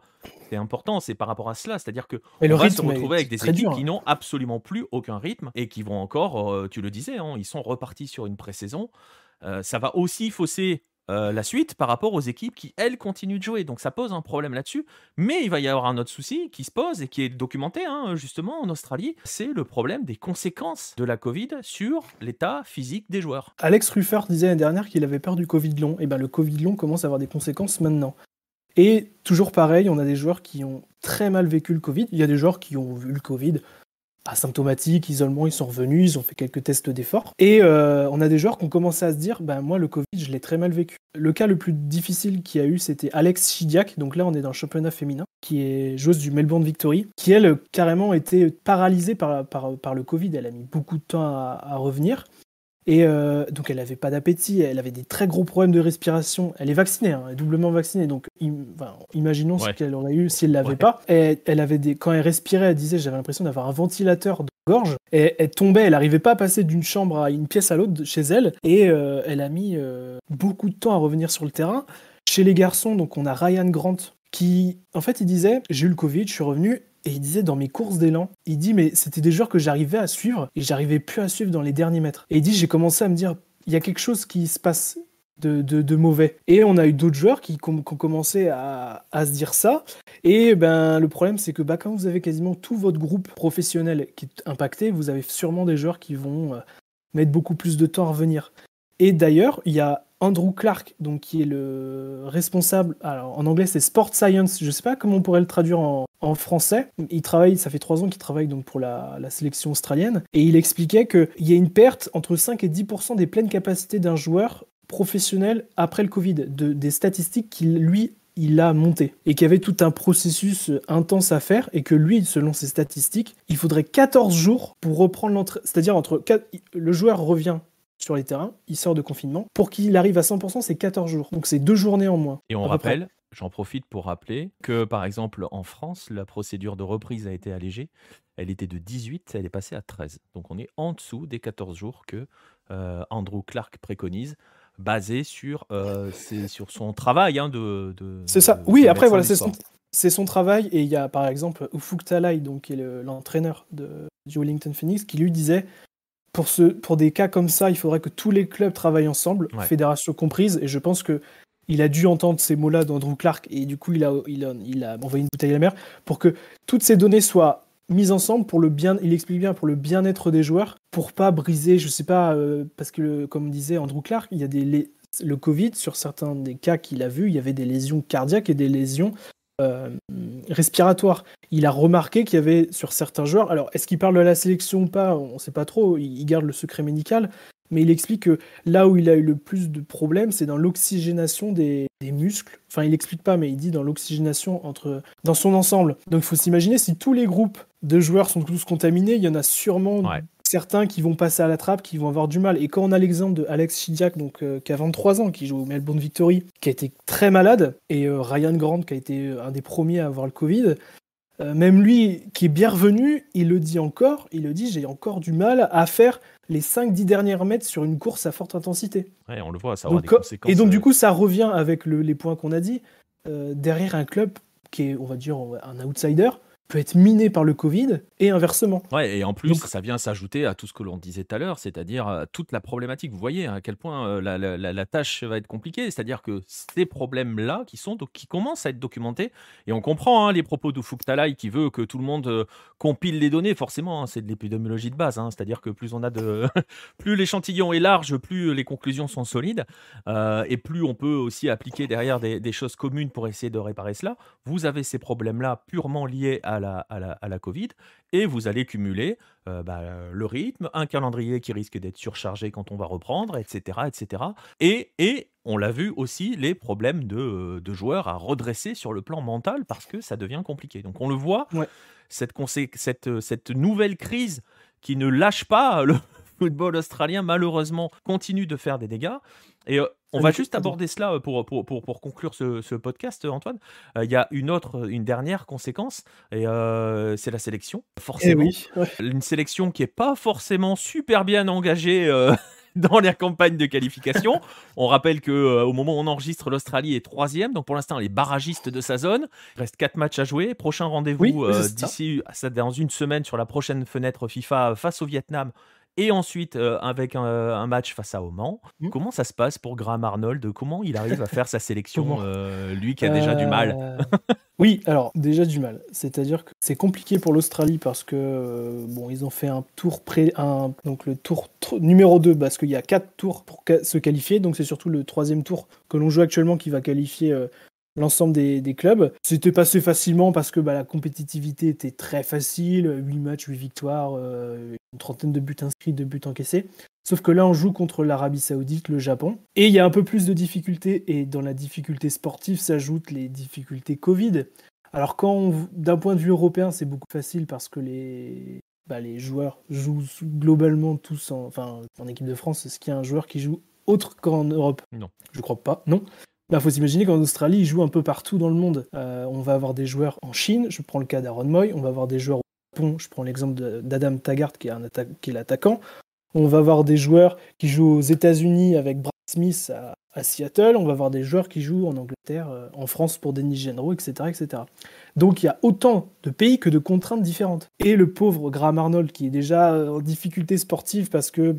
C'est important, c'est par rapport à cela. C'est-à-dire qu'on va se retrouver avec des équipes qui n'ont absolument plus aucun rythme et qui vont encore, tu le disais, hein, ils sont repartis sur une pré-saison. Ça va aussi fausser la suite par rapport aux équipes qui, elles, continuent de jouer. Donc ça pose un problème là-dessus. Mais il va y avoir un autre souci qui se pose et qui est documenté, hein, justement, en Australie. C'est le problème des conséquences de la Covid sur l'état physique des joueurs. Alex Ruffert disait l'année dernière qu'il avait peur du Covid long. Et le Covid long commence à avoir des conséquences maintenant. Et toujours pareil, on a des joueurs qui ont très mal vécu le Covid. Il y a des joueurs qui ont vu le Covid asymptomatiques, isolement, ils sont revenus, ils ont fait quelques tests d'effort. Et on a des joueurs qui ont commencé à se dire moi, le Covid, je l'ai très mal vécu. Le cas le plus difficile qu'il y a eu, c'était Alex Chidiac. Donc là, on est dans le championnat féminin, qui est joueuse du Melbourne Victory, qui, elle, carrément était paralysée par le Covid. Elle a mis beaucoup de temps à revenir. Et donc elle n'avait pas d'appétit, elle avait des très gros problèmes de respiration. Elle est vaccinée, hein, elle est doublement vaccinée, donc imaginons ce qu'elle aurait eu si elle ne l'avait pas. Et elle avait quand elle respirait, elle disait j'avais l'impression d'avoir un ventilateur de gorge. Et elle tombait, elle n'arrivait pas à passer d'une chambre à une pièce à l'autre chez elle. Et elle a mis beaucoup de temps à revenir sur le terrain. Chez les garçons, donc on a Ryan Grant qui, en fait, il disait j'ai eu le Covid, je suis revenu. Et il disait dans mes courses d'élan, il dit mais c'était des joueurs que j'arrivais à suivre et j'arrivais plus à suivre dans les derniers mètres. Et il dit j'ai commencé à me dire il y a quelque chose qui se passe de mauvais. Et on a eu d'autres joueurs qui ont commencé à se dire ça. Et le problème c'est que quand vous avez quasiment tout votre groupe professionnel qui est impacté, vous avez sûrement des joueurs qui vont mettre beaucoup plus de temps à revenir. Et d'ailleurs, il y a Andrew Clark, donc, qui est le responsable, alors en anglais c'est Sport Science, je ne sais pas comment on pourrait le traduire en français. Il travaille, ça fait 3 ans qu'il travaille donc pour la sélection australienne, et il expliquait qu'il y a une perte entre 5 et 10% des pleines capacités d'un joueur professionnel après le Covid, des statistiques il a monté, et qu'il y avait tout un processus intense à faire, et que lui, selon ses statistiques, il faudrait 14 jours pour reprendre l'entraînement, c'est-à-dire le joueur revient sur les terrains, il sort de confinement. Pour qu'il arrive à 100%, c'est 14 jours. Donc c'est 2 journées en moins. Et on rappelle, j'en profite pour rappeler que, par exemple, en France, la procédure de reprise a été allégée. Elle était de 18, elle est passée à 13. Donc on est en dessous des 14 jours que Andrew Clark préconise, basé sur son travail. C'est ça. Oui, après, voilà, c'est son travail. Et il y a, par exemple, Ufuk Talay, donc, qui est l'entraîneur du Wellington Phoenix, qui lui disait pour des cas comme ça, il faudrait que tous les clubs travaillent ensemble, fédération comprise, et je pense qu'il a dû entendre ces mots-là d'Andrew Clark, et du coup, il a envoyé une bouteille à la mer pour que toutes ces données soient mises ensemble pour il explique bien, pour le bien-être des joueurs, pour pas briser, je sais pas, parce que, comme disait Andrew Clark, il y a le Covid, sur certains des cas qu'il a vus, il y avait des lésions cardiaques et des lésions respiratoire. Il a remarqué qu'il y avait sur certains joueurs, alors est-ce qu'il parle de la sélection ou pas, on ne sait pas trop, il garde le secret médical, mais il explique que là où il a eu le plus de problèmes, c'est dans l'oxygénation des muscles. Enfin, il explique pas, mais il dit dans l'oxygénation dans son ensemble. Donc il faut s'imaginer, si tous les groupes de joueurs sont tous contaminés, il y en a sûrement certains qui vont passer à la trappe, qui vont avoir du mal. Et quand on a l'exemple de Alex Chidiac, donc, qui a 23 ans, qui joue au Melbourne Victory, qui a été très malade, et Ryan Grant, qui a été un des premiers à avoir le Covid, même lui, qui est bien revenu, il le dit, j'ai encore du mal à faire les 5-10 dernières mètres sur une course à forte intensité. Ouais, on le voit, ça aura des Donc, conséquences. et donc du coup, ça revient avec les points qu'on a dit. Derrière un club qui est, on va dire, un outsider, peut être miné par le Covid et inversement. Ouais, et en plus, Donc, ça vient s'ajouter à tout ce que l'on disait tout à l'heure, c'est-à-dire toute la problématique. Vous voyez à quel point la tâche va être compliquée, c'est-à-dire que ces problèmes-là qui commencent à être documentés, et on comprend les propos de Talay qui veut que tout le monde compile les données, forcément, c'est de l'épidémiologie de base, c'est-à-dire que plus on a de, plus l'échantillon est large, plus les conclusions sont solides, et plus on peut aussi appliquer derrière des choses communes pour essayer de réparer cela. Vous avez ces problèmes-là purement liés à la Covid, et vous allez cumuler le rythme, un calendrier qui risque d'être surchargé quand on va reprendre, etc. etc. Et on l'a vu aussi, les problèmes de joueurs à redresser sur le plan mental parce que ça devient compliqué. Donc on le voit, ouais. cette nouvelle crise qui ne lâche pas, le football australien malheureusement continue de faire des dégâts. Et on va juste aborder cela pour conclure ce podcast, Antoine. Il y a une dernière conséquence, et c'est la sélection. Forcément, oui, ouais. une sélection qui n'est pas forcément super bien engagée dans les campagnes de qualification. On rappelle qu'au moment où on enregistre, l'Australie est 3e, donc pour l'instant, elle est barragiste de sa zone. Il reste 4 matchs à jouer. Prochain rendez-vous d'ici dans une semaine sur la prochaine fenêtre FIFA face au Vietnam. Et ensuite, avec un match face à Oman. Comment ça se passe pour Graham Arnold? Comment il arrive à faire sa sélection, lui qui a déjà du mal? Oui, alors déjà du mal. C'est-à-dire que c'est compliqué pour l'Australie parce que ils ont fait un tour donc le tour numéro 2, parce qu'il y a 4 tours pour se qualifier. Donc c'est surtout le 3e tour que l'on joue actuellement qui va qualifier l'ensemble des clubs. C'était passé facilement parce que la compétitivité était très facile, 8 matchs, 8 victoires, une trentaine de buts inscrits, 2 buts encaissés. Sauf que là, on joue contre l'Arabie Saoudite, le Japon. Et il y a un peu plus de difficultés, et dans la difficulté sportive s'ajoutent les difficultés Covid. Alors d'un point de vue européen, c'est beaucoup facile parce que les joueurs jouent globalement tous en équipe de France. Est-ce qu'il y a un joueur qui joue autre qu'en Europe? Non. Je crois pas, non. Faut s'imaginer qu'en Australie, ils jouent un peu partout dans le monde. On va avoir des joueurs en Chine, je prends le cas d'Aaron Moy. On va avoir des joueurs au Japon, je prends l'exemple d'Adam Taggart qui est l'attaquant. On va avoir des joueurs qui jouent aux États-Unis avec Brad Smith à Seattle. On va avoir des joueurs qui jouent en Angleterre, en France pour Denis Genro, etc., etc. Donc il y a autant de pays que de contraintes différentes. Et le pauvre Graham Arnold qui est déjà en difficulté sportive parce que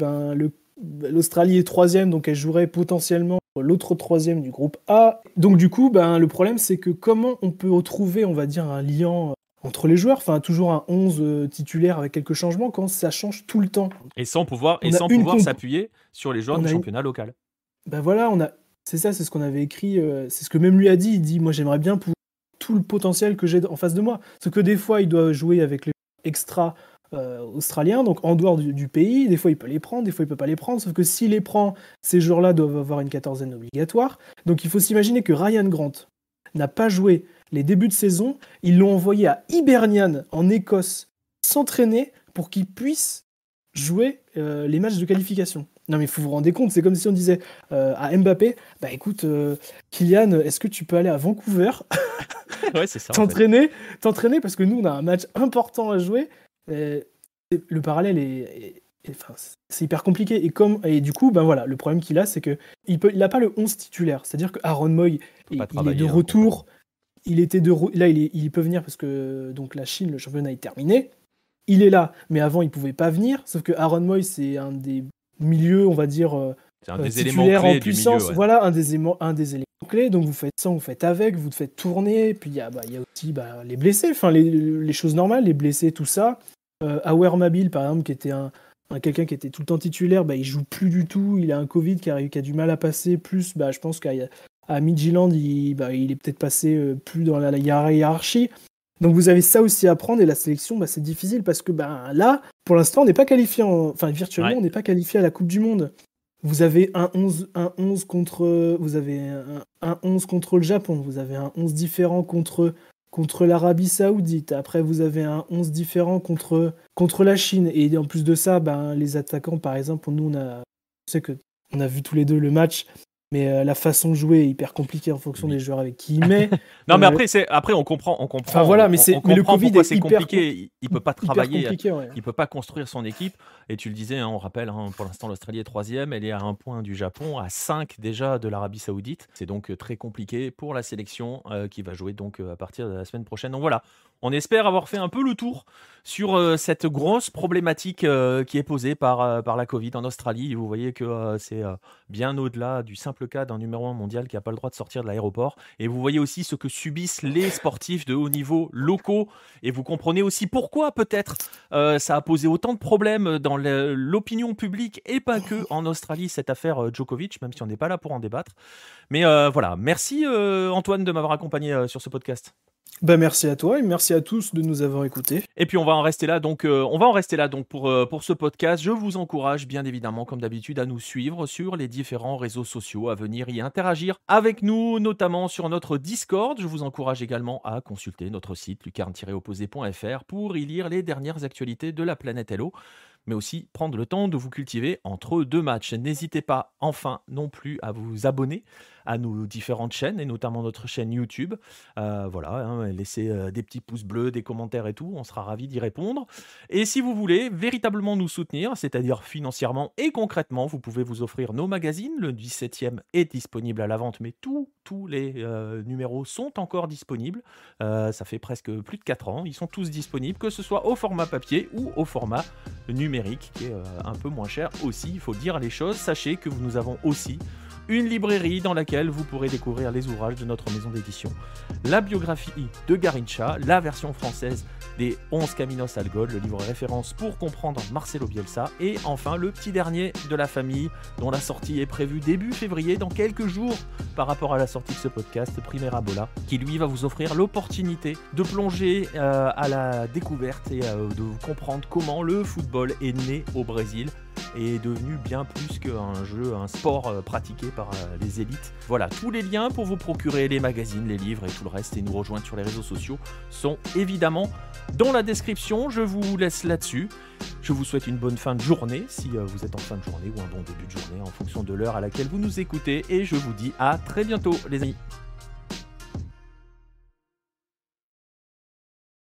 l'Australie est 3e, donc elle jouerait potentiellement l'autre 3e du groupe A. Donc du coup, le problème c'est que comment on peut retrouver, on va dire, un lien entre les joueurs, toujours un 11 titulaire avec quelques changements quand ça change tout le temps. Et sans pouvoir s'appuyer sur les joueurs du championnat local. C'est ça, c'est ce qu'on avait écrit, c'est ce que même lui a dit. Il dit, moi j'aimerais bien pour tout le potentiel que j'ai en face de moi. Parce que des fois, il doit jouer avec les extra australiens, donc en dehors du pays. Des fois, il peut les prendre, des fois, il peut pas les prendre. Sauf que s'il les prend, ces joueurs-là doivent avoir une 14e obligatoire. Donc il faut s'imaginer que Ryan Grant n'a pas joué les débuts de saison. Ils l'ont envoyé à Hibernian en Écosse s'entraîner pour qu'il puisse jouer les matchs de qualification. Non mais il faut vous rendre compte, c'est comme si on disait à Mbappé, écoute Kylian, est-ce que tu peux aller à Vancouver ouais, c'est ça, t'entraîner parce que nous on a un match important à jouer. Le parallèle c'est hyper compliqué, et du coup le problème qu'il a, c'est que il n'a pas le 11 titulaire, c'est-à-dire que Aaron Moy il est de retour, là il peut venir parce que donc la Chine, le championnat est terminé, il est là, mais avant il pouvait pas venir, sauf que Aaron Moy c'est un des milieux, on va dire, c'est un des éléments clés en puissance, du milieu, ouais. Voilà, un des éléments clés, donc vous faites ça, vous faites avec, vous faites tourner, puis il y a aussi les blessés, les choses normales, les blessés, tout ça. Awer Mabil, par exemple, qui était quelqu'un qui était tout le temps titulaire, il joue plus du tout, il a un Covid qui a du mal à passer, plus je pense qu'à Midtjylland, il est peut-être passé plus dans la hiérarchie. Donc vous avez ça aussi à prendre, et la sélection, c'est difficile parce que là, pour l'instant, on n'est pas qualifié, virtuellement, on n'est pas qualifié à la Coupe du Monde. Vous avez un 11 contre le Japon, vous avez un 11 différent contre contre l'Arabie Saoudite. Après, vous avez un 11 différent contre la Chine. Et en plus de ça, les attaquants, par exemple, nous, je sais qu'on a vu tous les deux le match, mais la façon de jouer est hyper compliquée en fonction des joueurs avec qui il met. Non, mais après on comprend. Enfin voilà, mais le Covid pourquoi est c'est compliqué. Il peut pas travailler, ouais. il peut pas construire son équipe. Et tu le disais, on rappelle, pour l'instant l'Australie est 3e, elle est à 1 point du Japon, à 5 déjà de l'Arabie Saoudite. C'est donc très compliqué pour la sélection qui va jouer donc à partir de la semaine prochaine. Donc voilà, on espère avoir fait un peu le tour sur cette grosse problématique qui est posée par la Covid en Australie. Vous voyez que c'est bien au-delà du simple cas d'un numéro 1 mondial qui n'a pas le droit de sortir de l'aéroport. Et vous voyez aussi ce que subissent les sportifs de haut niveau locaux. Et vous comprenez aussi pourquoi peut-être ça a posé autant de problèmes dans l'opinion publique et pas que en Australie, cette affaire Djokovic, même si on n'est pas là pour en débattre. Mais voilà, merci Antoine de m'avoir accompagné sur ce podcast. Merci à toi et merci à tous de nous avoir écoutés. Et puis on va en rester là donc pour ce podcast. Je vous encourage bien évidemment comme d'habitude à nous suivre sur les différents réseaux sociaux, à venir y interagir avec nous, notamment sur notre Discord. Je vous encourage également à consulter notre site lucarne-opposé.fr pour y lire les dernières actualités de la planète Hello, mais aussi prendre le temps de vous cultiver entre 2 matchs. N'hésitez pas enfin non plus à vous abonner à nos différentes chaînes, et notamment notre chaîne YouTube. Laissez des petits pouces bleus, des commentaires et tout, on sera ravis d'y répondre. Et si vous voulez véritablement nous soutenir, c'est-à-dire financièrement et concrètement, vous pouvez vous offrir nos magazines. Le 17e est disponible à la vente, mais tous les numéros sont encore disponibles. Ça fait presque plus de 4 ans, ils sont tous disponibles, que ce soit au format papier ou au format numérique, qui est un peu moins cher aussi, il faut dire les choses. Sachez que nous avons aussi une librairie dans laquelle vous pourrez découvrir les ouvrages de notre maison d'édition, la biographie de Garrincha, la version française des 11 Caminos al Gol, le livre référence pour comprendre Marcelo Bielsa, et enfin le petit dernier de la famille, dont la sortie est prévue début février, dans quelques jours par rapport à la sortie de ce podcast, Primera Bola, qui lui va vous offrir l'opportunité de plonger à la découverte et de comprendre comment le football est né au Brésil et est devenu bien plus qu'un jeu, un sport pratiqué par les élites. Voilà, tous les liens pour vous procurer les magazines, les livres et tout le reste, et nous rejoindre sur les réseaux sociaux sont évidemment dans la description. Je vous laisse là-dessus. Je vous souhaite une bonne fin de journée si vous êtes en fin de journée, ou un bon début de journée en fonction de l'heure à laquelle vous nous écoutez, et je vous dis à très bientôt les amis.